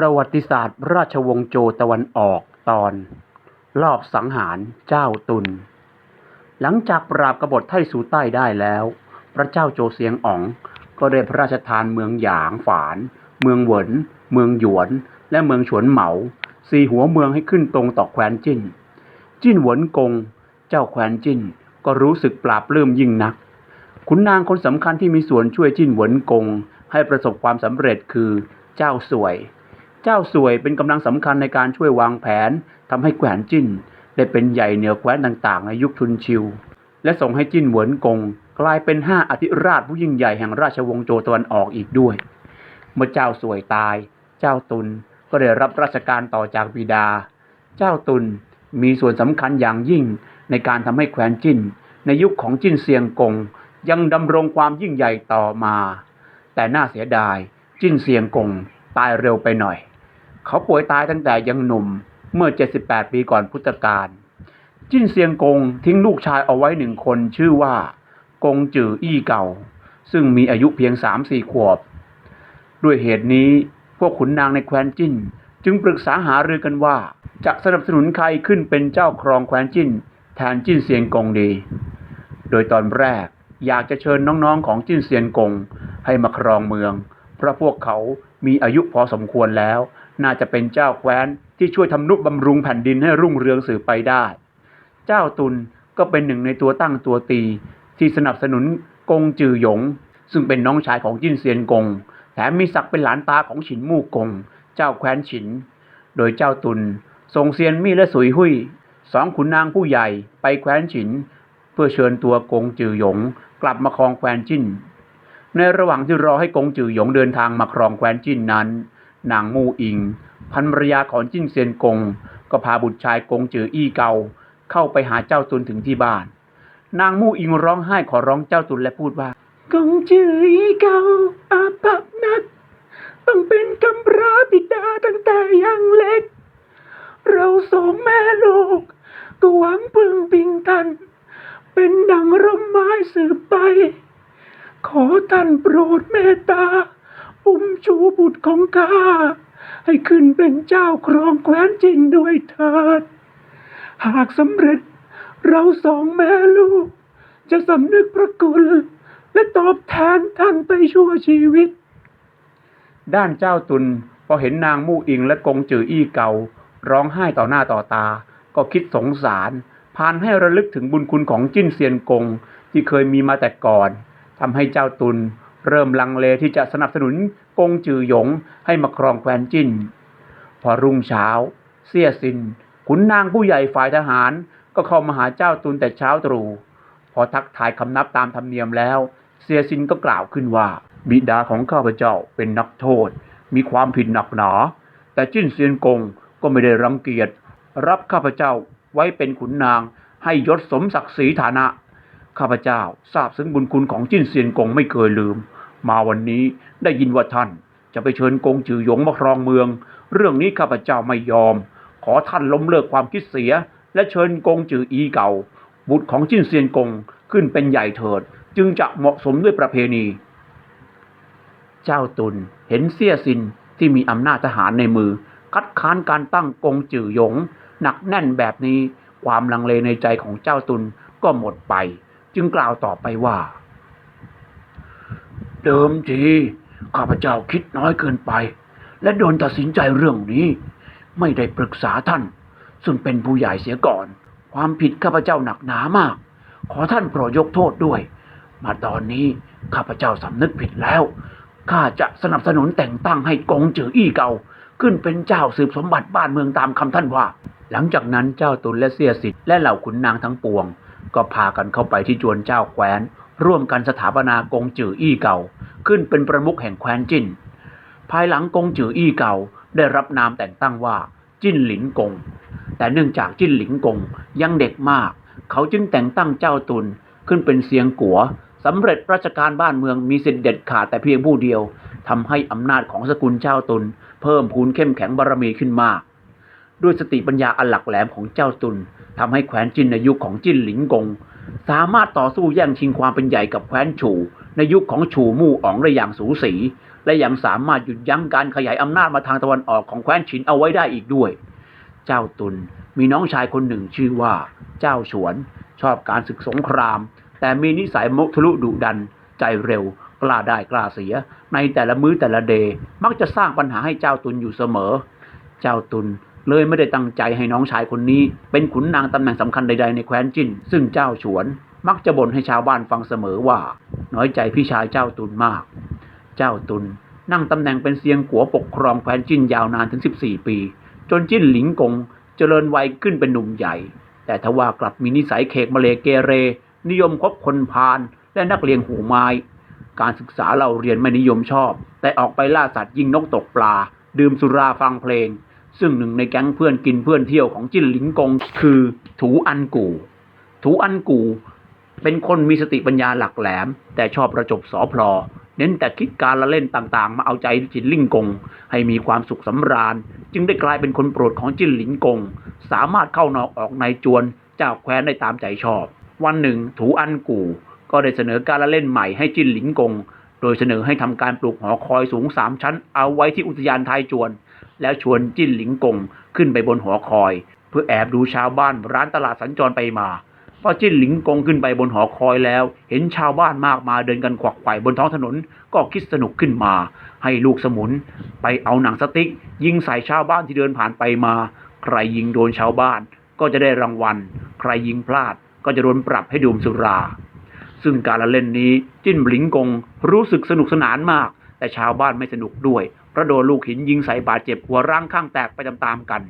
ประวัติศาสตร์ราชวงศ์โจวตะวันออกตอนลอบสังหารเจ้าตุลหลังจากปราบกบฏไทสู่ใต้ได้แล้วพระเจ้าโจวเซียงอ๋องก็ได้พระราชทานเมืองหยางฝานเมืองเหวินเมืองหยวนและเมืองฉวนเหมาสี่หัวเมืองให้ขึ้นตรงต่อแคว้นจิ้นเหวินกงเจ้าแคว้นจิ้นก็รู้สึกปลาบปลื้มยิ่งนักขุนนางคนสำคัญที่มีส่วนช่วยจิ้นเหวินกงให้ประสบความสำเร็จคือเจ้าสวยเป็นกำลังสำคัญในการช่วยวางแผนทำให้แคว้นจิ้นได้เป็นใหญ่เหนือแคว้นต่างๆในยุคชุนชิวและส่งให้จิ้นเหวินกงกลายเป็น5อธิราชผู้ยิ่งใหญ่แห่งราชวงศ์โจวตะวันออกอีกด้วยเมื่อเจ้าสวยตายเจ้าตุลก็ได้รับราชการต่อจากบิดาเจ้าตุลมีส่วนสำคัญอย่างยิ่งในการทำให้แคว้นจิ้นในยุคของจิ้นเซียงกงยังดำรงความยิ่งใหญ่ต่อมาแต่น่าเสียดายจิ้นเซียงกงตายเร็วไปหน่อยเขาป่วยตายตั้งแต่ยังหนุ่มเมื่อ78ปีก่อนพุทธกาลจิ้นเซียงกงทิ้งลูกชายเอาไว้1คนชื่อว่ากงจืออี้เก่าซึ่งมีอายุเพียง 3-4 ขวบด้วยเหตุนี้พวกขุนนางในแคว้นจิ้นจึงปรึกษาหารือกันว่าจะสนับสนุนใครขึ้นเป็นเจ้าครองแคว้นจิ้นแทนจิ้นเซียงกงดีโดยตอนแรกอยากจะเชิญน้องๆของจิ้นเซียงกงให้มาครองเมืองเพราะพวกเขามีอายุพอสมควรแล้วน่าจะเป็นเจ้าแคว้นที่ช่วยทำนุบำรุงแผ่นดินให้รุ่งเรืองสืบไปได้เจ้าตุลก็เป็นหนึ่งในตัวตั้งตัวตีที่สนับสนุนกงจือหยงซึ่งเป็นน้องชายของจิ้นเซียนกงแถมมีศักดิ์เป็นหลานตาของฉินมู่กงเจ้าแคว้นฉินโดยเจ้าตุลส่งเซียนมี่และสุยหุ่ย2ขุนนางผู้ใหญ่ไปแคว้นฉินเพื่อเชิญตัวกงจือหยงกลับมาครองแคว้นจิ้นในระหว่างที่รอให้กงจือหยงเดินทางมาครองแคว้นจิ้นนั้นนางมู่อิงภรรยาของจิ้นเซียนกงก็พาบุตรชายกงจืออี้เกาเข้าไปหาเจ้าตุลถึงที่บ้านนางมู่อิงร้องไห้ขอร้องเจ้าตุลและพูดว่ากงจืออี้เกาอาภัพนักต้องเป็นกำพร้าบิดาตั้งแต่ยังเล็กเราสองแม่ลูกก็หวังพึ่งพิงท่านเป็นดังร่มไม้สืบไปขอท่านโปรดเมตตาอุ้มชูบุตรของข้าให้ขึ้นเป็นเจ้าครองแคว้นจิ้นด้วยเถิดหากสำเร็จเราสองแม่ลูกจะสำนึกพระคุณและตอบแทนท่านไปชั่วชีวิตด้านเจ้าตุลพอเห็นนางมู่อิงและกงจืออี้เการ้องไห้ต่อหน้าต่อตาก็คิดสงสารพานให้ระลึกถึงบุญคุณของจิ้นเซียนกงที่เคยมีมาแต่ก่อนทำให้เจ้าตุลเริ่มลังเลที่จะสนับสนุนกงจือหยงให้มาครองแคว้นจิ้นพอรุ่งเช้าเสี่ยซินขุนนางผู้ใหญ่ฝ่ายทหารก็เข้ามาหาเจ้าตุลแต่เช้าตรู่พอทักทายคำนับตามธรรมเนียมแล้วเสี่ยซินก็กล่าวขึ้นว่าบิดาของข้าพเจ้าเป็นนักโทษมีความผิดหนักหนาแต่จิ้นเซียนกงก็ไม่ได้รังเกียจรับข้าพเจ้าไว้เป็นขุนนางให้ยศสมศักดิ์ศรีฐานะข้าพเจ้าทราบซึ้งบุญคุณของจิ้นเซียนกงไม่เคยลืมมาวันนี้ได้ยินว่าท่านจะไปเชิญกงจือหยงมาครองเมืองเรื่องนี้ข้าพเจ้าไม่ยอมขอท่านล้มเลิกความคิดเสียและเชิญกงจืออีเก่าบุตรของจิ้นเซียนกงขึ้นเป็นใหญ่เถิดจึงจะเหมาะสมด้วยประเพณีเจ้าตุลเห็นเสี่ยซินที่มีอำนาจทหารในมือคัดค้านการตั้งกงจือหยงหนักแน่นแบบนี้ความลังเลในใจของเจ้าตุลก็หมดไปจึงกล่าวต่อไปว่าเดิมทีข้าพเจ้าคิดน้อยเกินไปและโดนตัดสินใจเรื่องนี้ไม่ได้ปรึกษาท่านซึ่งเป็นผู้ใหญ่เสียก่อนความผิดข้าพเจ้าหนักหนามากขอท่านโปรดยกโทษด้วยมาตอนนี้ข้าพเจ้าสำนึกผิดแล้วข้าจะสนับสนุนแต่งตั้งให้กงจืออี้เก่าขึ้นเป็นเจ้าสืบสมบัติบ้านเมืองตามคำท่านว่าหลังจากนั้นเจ้าตุลและเสี่ยซินและเหล่าขุนนางทั้งปวงก็พากันเข้าไปที่จวนเจ้าแคว้นร่วมกันสถาปนากงจืออี้เก่าขึ้นเป็นประมุขแห่งแคว้นจิ้นภายหลังกงจืออี้เก่าได้รับนามแต่งตั้งว่าจิ้นหลินกงแต่เนื่องจากจิ้นหลินกงยังเด็กมากเขาจึงแต่งตั้งเจ้าตุลขึ้นเป็นเซียงกัวสำเร็จราชการบ้านเมืองมีสิทธิเด็ดขาดแต่เพียงผู้เดียวทำให้อำนาจของสกุลเจ้าตุลเพิ่มพูนเข้มแข็งบารมีขึ้นมากด้วยสติปัญญาอันหลักแหลมของเจ้าตุลทำให้แคว้นจิ้นในยุคของจิ้นหลินกงสามารถต่อสู้แย่งชิงความเป็นใหญ่กับแคว้นฉู่ในยุคของฉู่มู่อ๋องได้อย่างสูสี และยังสามารถหยุดยั้งการขยายอำนาจมาทางตะวันออกของแคว้นฉินเอาไว้ได้อีกด้วยเจ้าตุนมีน้องชายคนหนึ่งชื่อว่าเจ้าฉวนชอบการศึกสงครามแต่มีนิสัยมุทะลุดุดันใจเร็วกล้าได้กล้าเสียในแต่ละมื้อแต่ละเดย์มักจะสร้างปัญหาให้เจ้าตุนอยู่เสมอเจ้าตุนเลยไม่ได้ตั้งใจให้น้องชายคนนี้เป็นขุนนางตำแหน่งสำคัญใดๆในแคว้นจิ้นซึ่งเจ้าฉวนมักจะบ่นให้ชาวบ้านฟังเสมอว่าน้อยใจพี่ชายเจ้าตุนมากเจ้าตุนนั่งตำแหน่งเป็นเซียงกัวปกครองแคว้นจิ้นยาวนานถึง14 ปีจนจิ้นหลิงกงเจริญวัยขึ้นเป็นหนุ่มใหญ่แต่ทว่ากลับมีนิสัยเขกมะเลเกเรนิยมคบคนพาลและนักเลงหูไม้การศึกษาเราเรียนไม่นิยมชอบแต่ออกไปล่าสัตว์ยิงนกตกปลาดื่มสุราฟังเพลงซึ่งหนึ่งในแก๊งเพื่อนกินเพื่อนเที่ยวของจิ้นหลิงกงคือถูอันกูถูอันกูเป็นคนมีสติปัญญาหลักแหลมแต่ชอบประจบสอพลอเน้นแต่คิดการละเล่นต่างๆมาเอาใจจิ้นหลิงกงให้มีความสุขสำราญจึงได้กลายเป็นคนโปรดของจิ้นหลิงกงสามารถเข้านอกออกในจวนเจ้าแคว้นได้ตามใจชอบวันหนึ่งถูอันกูก็ได้เสนอการละเล่นใหม่ให้จิ้นหลิงกงโดยเสนอให้ทำการปลูกหอคอยสูง3 ชั้นเอาไว้ที่อุทยานไทจวนแล้วชวนจิ้นหลิงกงขึ้นไปบนหอคอยเพื่อแอบดูชาวบ้านร้านตลาดสัญจรไปมาพอจิ้นหลิงกงขึ้นไปบนหอคอยแล้วเห็นชาวบ้านมากมายเดินกันขวักไขว่บนท้องถนนก็คิดสนุกขึ้นมาให้ลูกสมุนไปเอาหนังสติ๊กยิงใส่ชาวบ้านที่เดินผ่านไปมาใครยิงโดนชาวบ้านก็จะได้รางวัลใครยิงพลาดก็จะโดนปรับให้ดื่มสุราซึ่งการละเล่นนี้จิ้นหลิงกงรู้สึกสนุกสนานมากแต่ชาวบ้านไม่สนุกด้วยเพราะโดนลูกหินยิงใส่บาดเจ็บหัวร่างข้างแตกไปตามๆกัน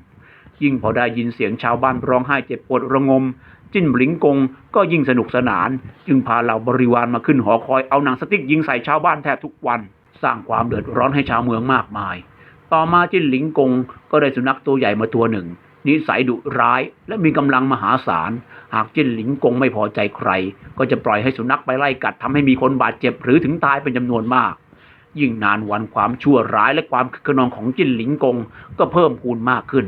ยิ่งพอได้ยินเสียงชาวบ้านร้องไห้เจ็บปวดระงมจิ้นหลิงกงก็ยิ่งสนุกสนานจึงพาเหล่าบริวารมาขึ้นหอคอยเอาหนังสติ๊กยิงใส่ชาวบ้านแทบทุกวันสร้างความเดือดร้อนให้ชาวเมืองมากมายต่อมาจิ้นหลิงกงก็ได้สุนัขตัวใหญ่มาตัวหนึ่งนิสัยดุร้ายและมีกำลังมหาศาลหากจิ้นหลิงกงไม่พอใจใครก็จะปล่อยให้สุนัขไปไล่กัดทำให้มีคนบาดเจ็บหรือถึงตายเป็นจำนวนมากยิ่งนานวันความชั่วร้ายและความคึกขนองของจิ้นหลิงกงก็เพิ่มพูนมากขึ้น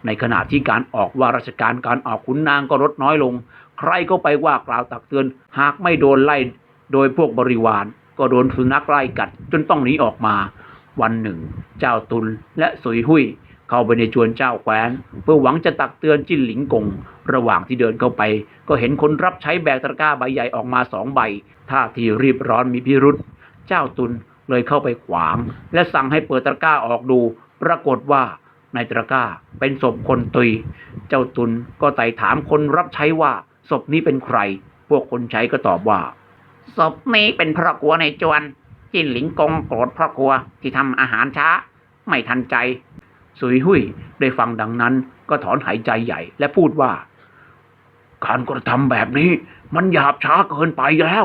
ในขณะที่การออกว่าราชการการออกขุนนางก็ลดน้อยลงใครก็ไปว่ากล่าวตักเตือนหากไม่โดนไล่โดยพวกบริวารก็โดนสุนัขไล่กัดจนต้องหนีออกมาวันหนึ่งเจ้าตุลและสุยหุยเข้าไปในจวนเจ้าแคว้นเพื่อหวังจะตักเตือนจิ้นหลิงกงระหว่างที่เดินเข้าไปก็เห็นคนรับใช้แบกตะกร้าใบใหญ่ออกมา2 ใบท่าทีรีบร้อนมีพิรุธเจ้าตุลเลยเข้าไปขวางและสั่งให้เปิดตะกร้าออกดูปรากฏว่าในตะกร้าเป็นศพคนตุยเจ้าตุลก็ไต่ถามคนรับใช้ว่าศพนี้เป็นใครพวกคนใช้ก็ตอบว่าศพนี้เป็นพ่อครัวในจวนจิ้นหลิงกงโกรธพ่อครัวที่ทำอาหารช้าไม่ทันใจสุยหุยได้ฟังดังนั้นก็ถอนหายใจใหญ่และพูดว่าการกระทำแบบนี้มันหยาบช้าเกินไปแล้ว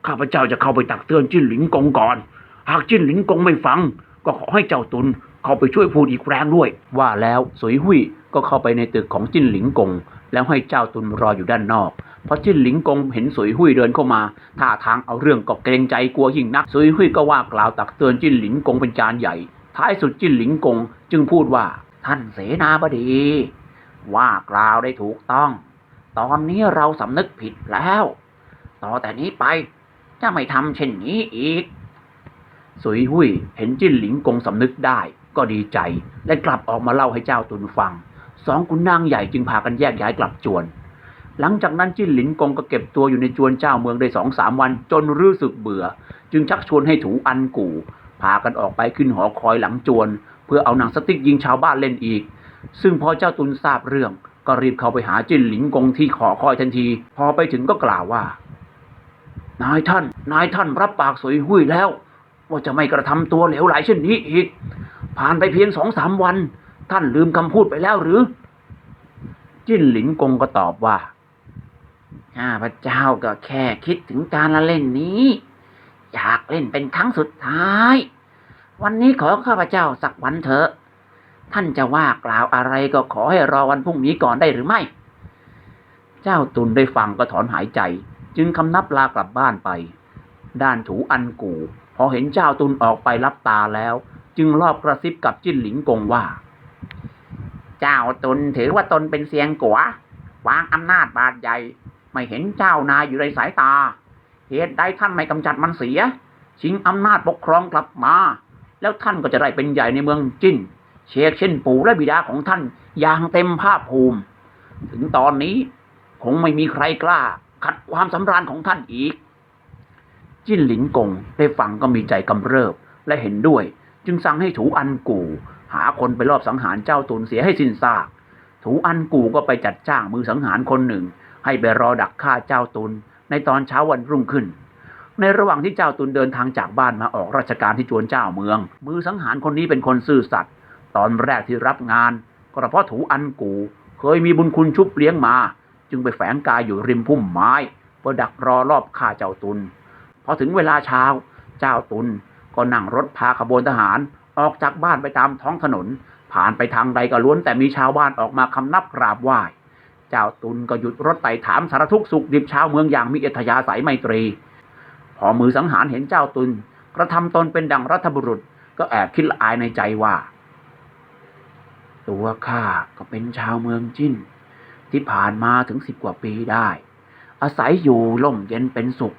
ข้าพเจ้าจะเข้าไปตักเตือนจิ้นหลิงกงก่อนหากจิ้นหลิงกงไม่ฟังก็ขอให้เจ้าตุลเข้าไปช่วยพูดอีกแรงด้วยว่าแล้วสุยหุยก็เข้าไปในตึกของจิ้นหลิงกงแล้วให้เจ้าตุลรออยู่ด้านนอกพอจิ้นหลิงกงเห็นสุยหุยเดินเข้ามาท่าทางเอาเรื่องก็เกรงใจกลัวยิ่งนักสุยหุยก็ว่ากล่าวตักเตือนจิ้นหลิงกงเป็นการใหญ่ท้ายสุดจิ้นหลิงกงจึงพูดว่าท่านเสนาบดีว่ากล่าวได้ถูกต้องตอนนี้เราสำนึกผิดแล้วต่อแต่นี้ไปจะไม่ทำเช่นนี้อีกสุยหุยเห็นจิ้นหลิงกงสำนึกได้ก็ดีใจและกลับออกมาเล่าให้เจ้าตุลฟัง2 ขุนนางใหญ่จึงพากันแยกย้ายกลับจวนหลังจากนั้นจิ้นหลิงกงก็เก็บตัวอยู่ในจวนเจ้าเมืองได้ 2-3 วันจนรู้สึกเบื่อจึงชักชวนให้ถูอันกู่พากันออกไปขึ้นหอคอยหลังจวนเพื่อเอาหนังสติ๊กยิงชาวบ้านเล่นอีกซึ่งพอเจ้าตุลทราบเรื่องก็รีบเข้าไปหาจิ้นหลิงกงที่หอคอยทันทีพอไปถึงก็กล่าวว่านายท่านรับปากสุยหุยแล้วว่าจะไม่กระทำตัวเหลวไหลเช่นนี้อีกผ่านไปเพียง 2-3 วันท่านลืมคำพูดไปแล้วหรือจิ้นหลิงกงก็ตอบว่าข้าพเจ้าก็แค่คิดถึงการละเล่นนี้อยากเล่นเป็นครั้งสุดท้ายวันนี้ขอข้าพเจ้าสักวันเถอะท่านจะว่ากล่าวอะไรก็ขอให้รอวันพรุ่งนี้ก่อนได้หรือไม่เจ้าตุลได้ฟังก็ถอนหายใจจึงคำนับลากลับบ้านไปด้านถูอันกู่พอเห็นเจ้าตุลออกไปรับตาแล้วจึงรอบกระซิบกับจิ้นหลิงกงว่าเจ้าตุลถือว่าตนเป็นเซียงกัววางอำนาจบาดใหญ่ไม่เห็นเจ้านายอยู่ในสายตาเหตุใดท่านไม่กำจัดมันเสียชิงอำนาจปกครองกลับมา แล้วท่านก็จะได้เป็นใหญ่ในเมืองจิ้นเชกเช่นปู่และบิดาของท่านอย่างเต็มภาคภูมิถึงตอนนี้คงไม่มีใครกล้าขัดความสำราญของท่านอีกจิ้นหลินกงได้ฟังก็มีใจกำเริบและเห็นด้วยจึงสั่งให้ถูอันกู่หาคนไปลอบสังหารเจ้าตุนเสียให้สิ้นซากถูอันกู่ก็ไปจัดจ้างมือสังหารคนหนึ่งให้ไปรอดักฆ่าเจ้าตุนในตอนเช้าวันรุ่งขึ้นในระหว่างที่เจ้าตุนเดินทางจากบ้านมาออกราชการที่จวนเจ้าเมืองมือสังหารคนนี้เป็นคนซื่อสัตย์ตอนแรกที่รับงานก็เพราะถูอันกู่เคยมีบุญคุณชุบเลี้ยงมาจึงไปแฝงกายอยู่ริมพุ่มไม้เพื่อดักรอรอบฆ่าเจ้าตุนพอถึงเวลาเช้าเจ้าตุนก็นั่งรถพาขบวนทหารออกจากบ้านไปตามท้องถนนผ่านไปทางใดก็ล้วนแต่มีชาวบ้านออกมาคำนับกราบไหว้เจ้าตุนก็หยุดรถไต่ถามสารทุกข์สุขดิบชาวเมืองอย่างมีอัธยาศัยไมตรีพอมือสังหารเห็นเจ้าตุนกระทำตนเป็นดังรัฐบุรุษก็แอบคิดละอายในใจว่าตัวข้าก็เป็นชาวเมืองจิ้นที่ผ่านมาถึง10 กว่าปีได้อาศัยอยู่ร่มเย็นเป็นสุข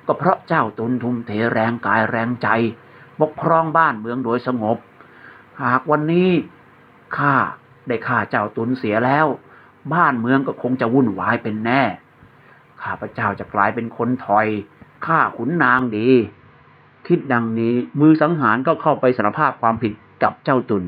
ก็เพราะเจ้าตุนทุ่มเทแรงกายแรงใจปกครองบ้านเมืองโดยสงบหากวันนี้ข้าได้ฆ่าเจ้าตุนเสียแล้วบ้านเมืองก็คงจะวุ่นวายเป็นแน่ข้าพเจ้าจะกลายเป็นคนถอยฆ่าขุนนางดีคิดดังนี้มือสังหารก็เข้าไปสารภาพความผิดกับเจ้าตุน